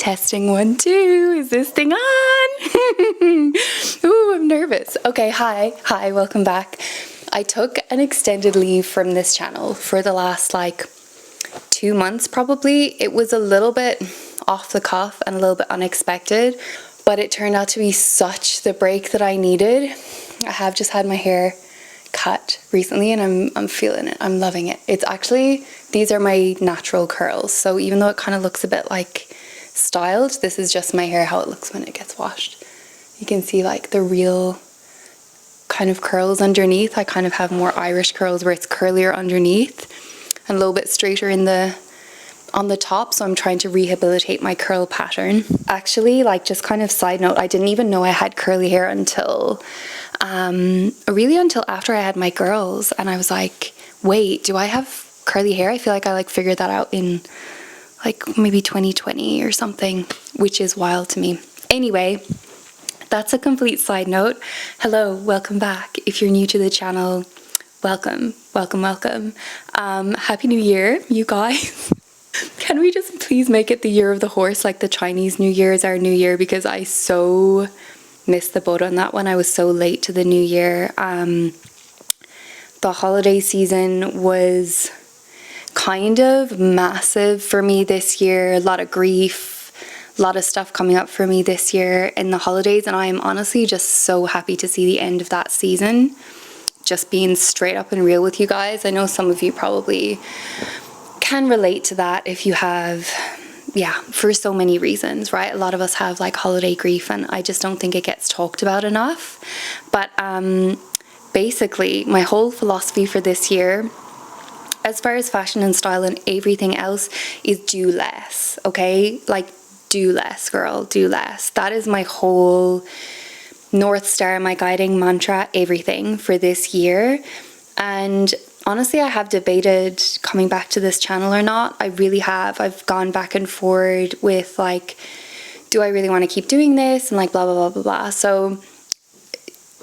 Testing 1, 2. Is this thing on? Ooh, I'm nervous. Okay, hi, welcome back. I took an extended leave from this channel for the last like 2 months probably. It was a little bit off the cuff and a little bit unexpected, but it turned out to be such the break that I needed. I have just had my hair cut recently and I'm feeling it. I'm loving it. It's actually, these are my natural curls, so even though it kind of looks a bit like styled, this is just my hair how it looks when it gets washed. You can see like the real kind of curls underneath. I kind of have more Irish curls where it's curlier underneath and a little bit straighter in on the top, so I'm trying to rehabilitate my curl pattern. Actually, like, just kind of side note, I didn't even know I had curly hair until really until after I had my girls, and I was like, wait, do I have curly hair? I feel like I like figured that out in like maybe 2020 or something, which is wild to me. Anyway, that's a complete side note. Hello, welcome back. If you're new to the channel, welcome. Happy New Year, you guys. Can we just please make it the year of the horse, like the Chinese New Year is our new year, because I so missed the boat on that one. I was so late to the new year. The holiday season was kind of massive for me this year. A lot of grief, a lot of stuff coming up for me this year in the holidays, and I am honestly just so happy to see the end of that season. Just being straight up and real with you guys. I know some of you probably can relate to that if you have, for so many reasons, right? A lot of us have like holiday grief, and I just don't think it gets talked about enough. But basically my whole philosophy for this year, as far as fashion and style and everything else, is do less, okay? Like, do less, girl, do less. That is my whole North Star, my guiding mantra, everything for this year. And honestly, I have debated coming back to this channel or not. I really have. I've gone back and forward with like, do I really want to keep doing this? And like blah, blah, blah, blah, blah. So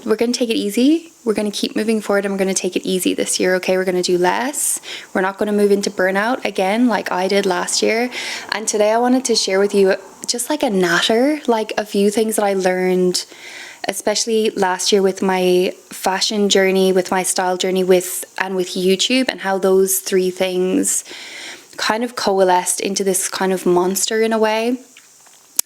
we're going to take it easy. We're going to keep moving forward, and we're going to take it easy this year, okay? We're going to do less. We're not going to move into burnout again like I did last year. And today I wanted to share with you just like a natter, like a few things that I learned, especially last year with my fashion journey, with my style journey, and with YouTube, and how those three things kind of coalesced into this kind of monster in a way.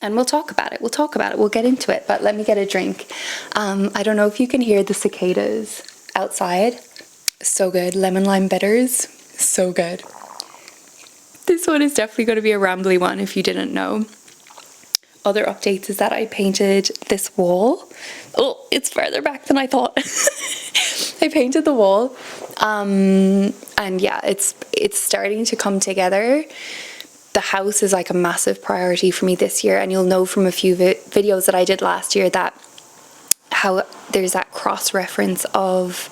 And we'll talk about it. We'll get into it. But let me get a drink. I don't know if you can hear the cicadas outside. So good. Lemon lime bitters. So good. This one is definitely going to be a rambly one if you didn't know. Other updates is that I painted this wall. Oh, it's further back than I thought. I painted the wall. And yeah, it's starting to come together. The house is like a massive priority for me this year, and you'll know from a few videos that I did last year that how there's that cross-reference of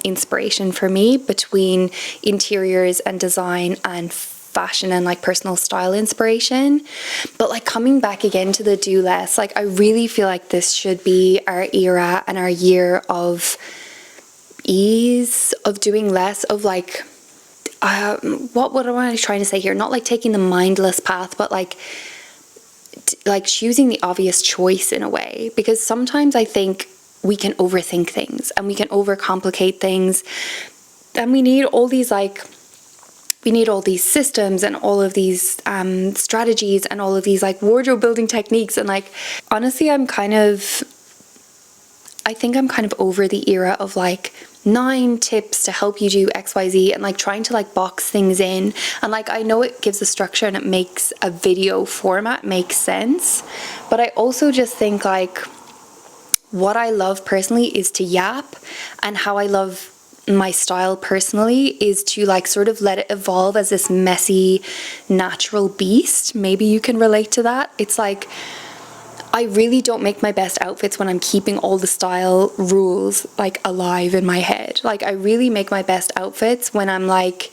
inspiration for me between interiors and design and fashion and like personal style inspiration. But like coming back again to the do less, like I really feel like this should be our era and our year of ease, of doing less, of like what am I trying to say here? Not like taking the mindless path, but like choosing the obvious choice in a way. Because sometimes I think we can overthink things and we can overcomplicate things, and we need all these systems and all of these strategies and all of these like wardrobe building techniques. And like, honestly, I think I'm kind of over the era of like 9 tips to help you do XYZ and like trying to like box things in. And like, I know it gives a structure and it makes a video format make sense, but I also just think like what I love personally is to yap, and how I love my style personally is to like sort of let it evolve as this messy natural beast. Maybe you can relate to that. It's like, I really don't make my best outfits when I'm keeping all the style rules like alive in my head. Like, I really make my best outfits when I'm like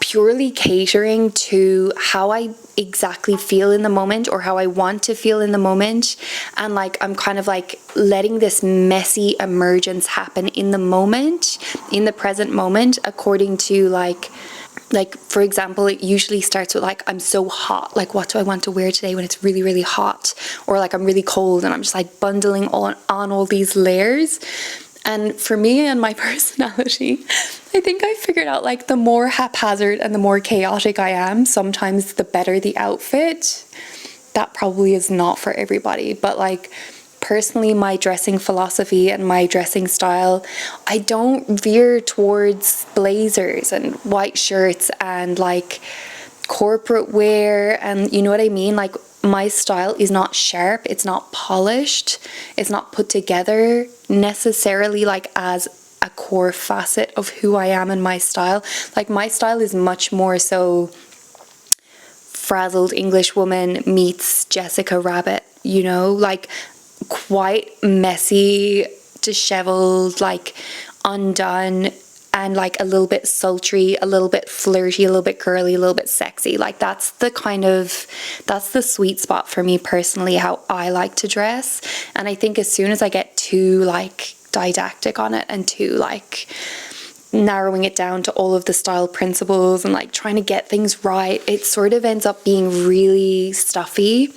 purely catering to how I exactly feel in the moment, or how I want to feel in the moment. And like, I'm kind of like letting this messy emergence happen in the moment, in the present moment, according to like Like, for example, it usually starts with like, I'm so hot, like what do I want to wear today when it's really, really hot? Or like I'm really cold and I'm just like bundling on all these layers. And for me and my personality, I think I figured out like the more haphazard and the more chaotic I am, sometimes the better the outfit. That probably is not for everybody, but like personally, my dressing philosophy and my dressing style, I don't veer towards blazers and white shirts and like corporate wear, and you know what I mean? Like, my style is not sharp, it's not polished, it's not put together necessarily like as a core facet of who I am and my style. Like, my style is much more so frazzled English woman meets Jessica Rabbit, you know, like quite messy, disheveled, like undone, and like a little bit sultry, a little bit flirty, a little bit girly, a little bit sexy. Like that's the sweet spot for me personally, how I like to dress. And I think as soon as I get too like didactic on it and too like narrowing it down to all of the style principles and like trying to get things right, it sort of ends up being really stuffy.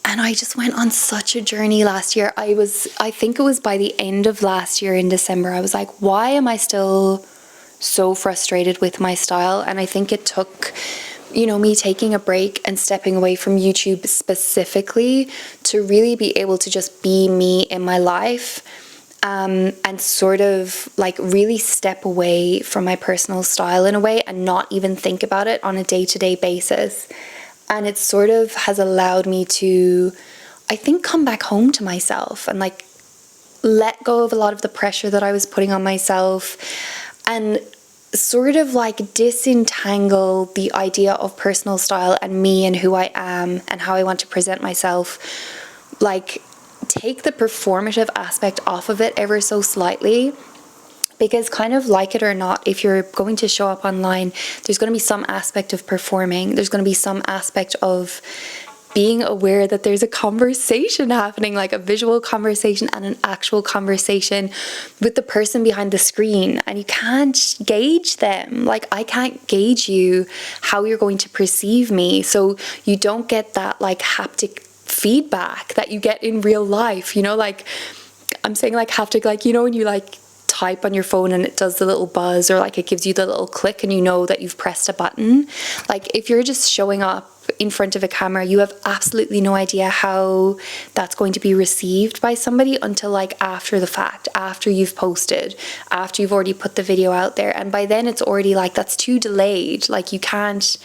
And I just went on such a journey last year. I think it was by the end of last year in December, I was like, why am I still so frustrated with my style? And I think it took, you know, me taking a break and stepping away from YouTube specifically to really be able to just be me in my life, and sort of like really step away from my personal style in a way and not even think about it on a day-to-day basis. And it sort of has allowed me to, I think, come back home to myself and like let go of a lot of the pressure that I was putting on myself, and sort of like disentangle the idea of personal style and me and who I am and how I want to present myself. Like, take the performative aspect off of it ever so slightly. Because kind of like it or not, if you're going to show up online, there's going to be some aspect of performing. There's going to be some aspect of being aware that there's a conversation happening, like a visual conversation and an actual conversation with the person behind the screen. And you can't gauge them. Like, I can't gauge you, how you're going to perceive me. So you don't get that like haptic feedback that you get in real life. You know, like I'm saying like haptic, like, you know, when you like type on your phone and it does the little buzz, or like it gives you the little click and you know that you've pressed a button. Like, if you're just showing up in front of a camera, you have absolutely no idea how that's going to be received by somebody until like after the fact, after you've posted, after you've already put the video out there. And by then it's already like, that's too delayed. Like, you can't.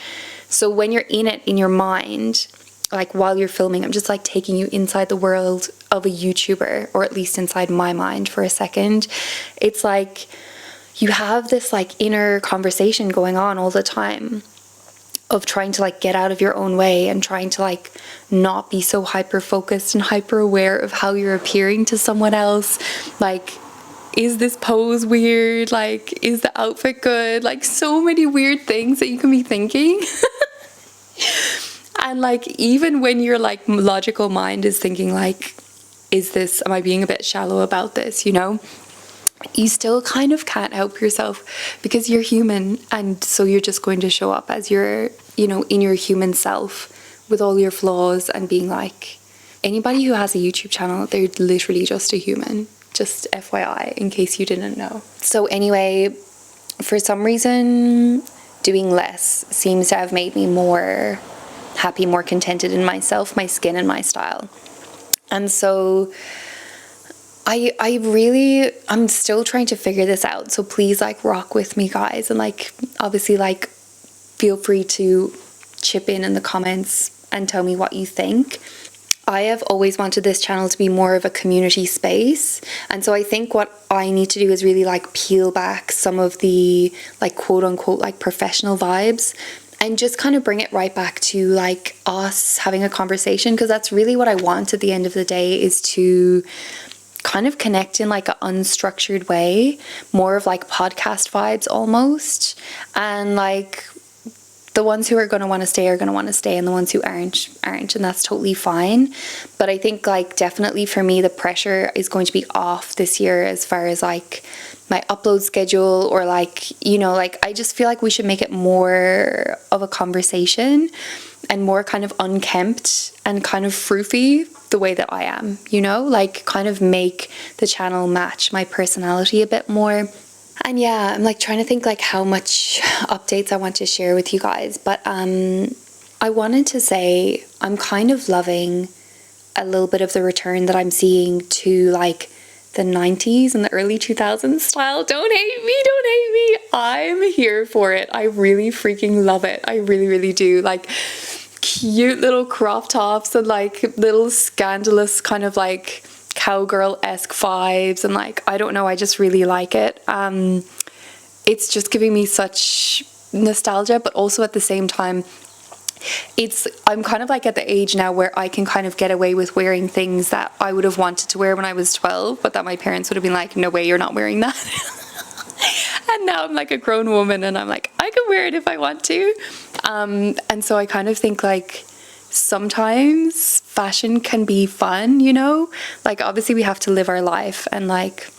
So when you're in it in your mind, like while you're filming, I'm just like taking you inside the world of a YouTuber, or at least inside my mind for a second. It's like you have this like inner conversation going on all the time of trying to like get out of your own way and trying to like not be so hyper focused and hyper aware of how you're appearing to someone else. Like, is this pose weird? Like, is the outfit good? Like, so many weird things that you can be thinking. And like, even when your like logical mind is thinking like, am I being a bit shallow about this, you know? You still kind of can't help yourself, because you're human, and so you're just going to show up as your, you know, in your human self with all your flaws, and being like, anybody who has a YouTube channel, they're literally just a human. Just FYI, in case you didn't know. So anyway, for some reason, doing less seems to have made me more happy, more contented in myself, my skin, and my style. And so I'm still trying to figure this out. So please like rock with me, guys. And like, obviously like feel free to chip in the comments and tell me what you think. I have always wanted this channel to be more of a community space. And so I think what I need to do is really like peel back some of the like quote unquote like professional vibes, and just kind of bring it right back to like us having a conversation, because that's really what I want at the end of the day, is to kind of connect in like an unstructured way, more of like podcast vibes almost, and like the ones who are going to want to stay are going to want to stay, and the ones who aren't, and that's totally fine. But I think like definitely for me, the pressure is going to be off this year as far as like my upload schedule, or like, you know, like I just feel like we should make it more of a conversation and more kind of unkempt and kind of froofy the way that I am, you know, like kind of make the channel match my personality a bit more. And yeah, I'm like trying to think like how much updates I want to share with you guys. But I wanted to say I'm kind of loving a little bit of the return that I'm seeing to like the 90s and the early 2000s style. Don't hate me. I'm here for it. I really freaking love it. I really, really do. Like cute little crop tops and like little scandalous kind of like cowgirl-esque vibes, and like I don't know, I just really like it. It's just giving me such nostalgia, but also at the same time I'm kind of like at the age now where I can kind of get away with wearing things that I would have wanted to wear when I was 12, but that my parents would have been like, no way, you're not wearing that. And now I'm like a grown woman and I'm like, I can wear it if I want to. And so I kind of think like sometimes fashion can be fun, you know, like obviously we have to live our life, and like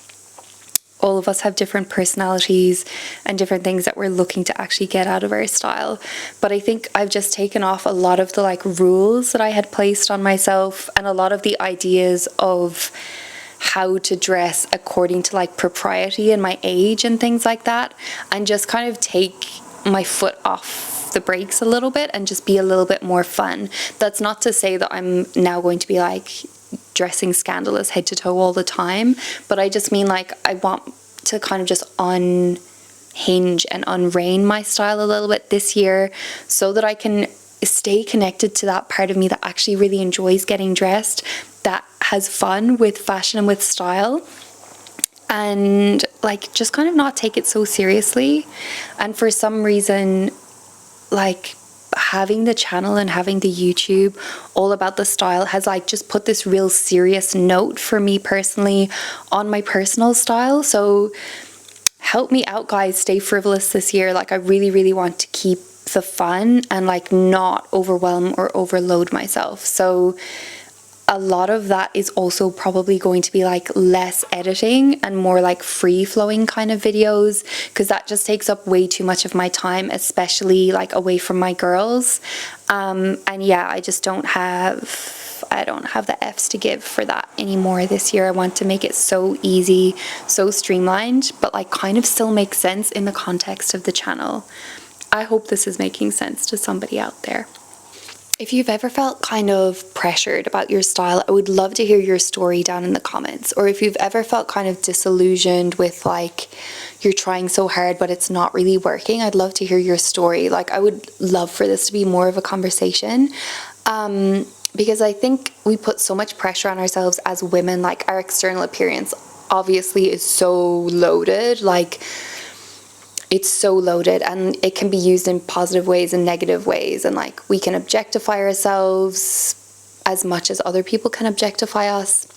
all of us have different personalities and different things that we're looking to actually get out of our style. But I think I've just taken off a lot of the like rules that I had placed on myself, and a lot of the ideas of how to dress according to like propriety and my age and things like that, and just kind of take my foot off the brakes a little bit and just be a little bit more fun. That's not to say that I'm now going to be like dressing scandalous head to toe all the time, but I just mean like I want to kind of just unhinge and unrein my style a little bit this year, so that I can stay connected to that part of me that actually really enjoys getting dressed, that has fun with fashion and with style, and like just kind of not take it so seriously. And for some reason, like having the channel and having the YouTube all about the style has like just put this real serious note for me personally on my personal style. So help me out, guys, stay frivolous this year. Like I really, really want to keep the fun and like not overwhelm or overload myself. So a lot of that is also probably going to be like less editing and more like free flowing kind of videos, because that just takes up way too much of my time, especially like away from my girls. And yeah, I just don't have the F's to give for that anymore this year. I want to make it so easy, so streamlined, but like kind of still make sense in the context of the channel. I hope this is making sense to somebody out there. If you've ever felt kind of pressured about your style, I would love to hear your story down in the comments. Or if you've ever felt kind of disillusioned with like you're trying so hard but it's not really working, I'd love to hear your story. Like I would love for this to be more of a conversation, because I think we put so much pressure on ourselves as women. Like our external appearance obviously is so loaded, like it's so loaded, and it can be used in positive ways and negative ways, and like we can objectify ourselves as much as other people can objectify us.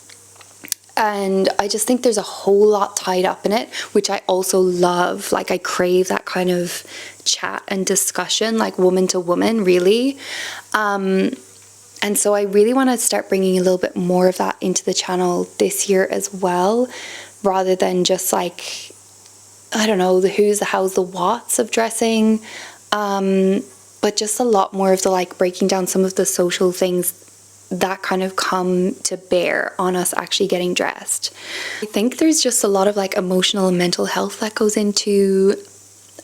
And I just think there's a whole lot tied up in it, which I also love. Like I crave that kind of chat and discussion, like woman to woman, really. And so I really want to start bringing a little bit more of that into the channel this year as well, rather than just like, I don't know, the who's, the how's, the whats of dressing, but just a lot more of the like breaking down some of the social things that kind of come to bear on us actually getting dressed. I think there's just a lot of like emotional and mental health that goes into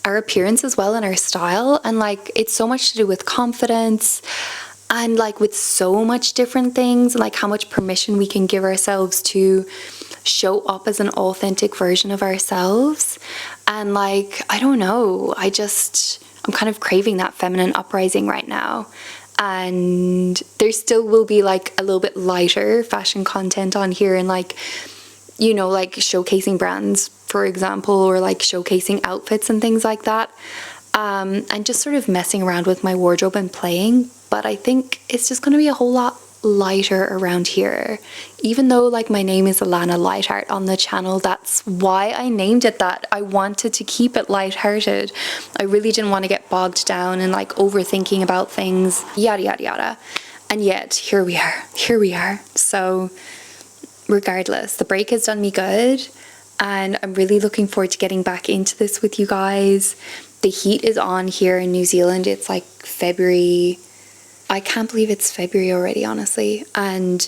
our appearance as well and our style, and like it's so much to do with confidence and like with so much different things, and like how much permission we can give ourselves to show up as an authentic version of ourselves. And like I don't know, I'm kind of craving that feminine uprising right now. And there still will be like a little bit lighter fashion content on here, and like, you know, like showcasing brands, for example, or like showcasing outfits and things like that, and just sort of messing around with my wardrobe and playing. But I think it's just going to be a whole lot lighter around here. Even though like my name is Alanna Lightheart on the channel, that's why I named it that. I wanted to keep it lighthearted. I really didn't want to get bogged down and like overthinking about things, yada yada yada. And yet here we are. So regardless, the break has done me good, and I'm really looking forward to getting back into this with you guys. The heat is on here in New Zealand. It's like February. I can't believe it's February already, honestly. And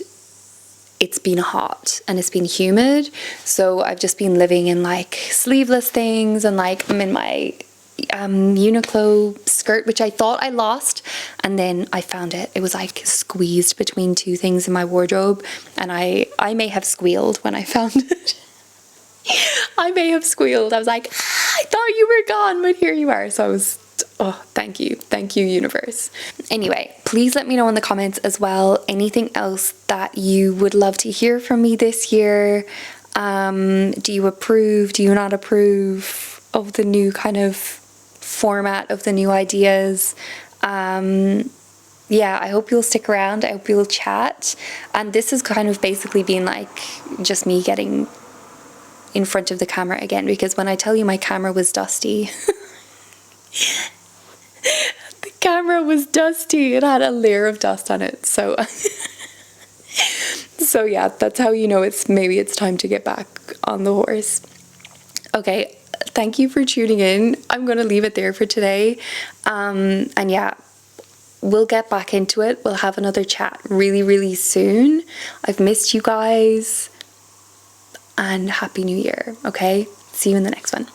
it's been hot and it's been humid. So I've just been living in like sleeveless things, and like I'm in my Uniqlo skirt, which I thought I lost, and then I found it. It was like squeezed between two things in my wardrobe, and I may have squealed when I found it. I may have squealed. I was like, I thought you were gone, but here you are. So I was, oh, thank you universe. Anyway, please let me know in the comments as well anything else that you would love to hear from me this year. Do you approve, do you not approve of the new kind of format, of the new ideas? Yeah, I hope you'll stick around. I hope you'll chat. And this has kind of basically been like just me getting in front of the camera again, because when I tell you my camera was dusty, the camera was dusty. It had a layer of dust on it. So so yeah, that's how you know maybe it's time to get back on the horse. Okay, thank you for tuning in. I'm going to leave it there for today. And yeah, we'll get back into it. We'll have another chat really, really soon. I've missed you guys. And Happy New Year, okay? See you in the next one.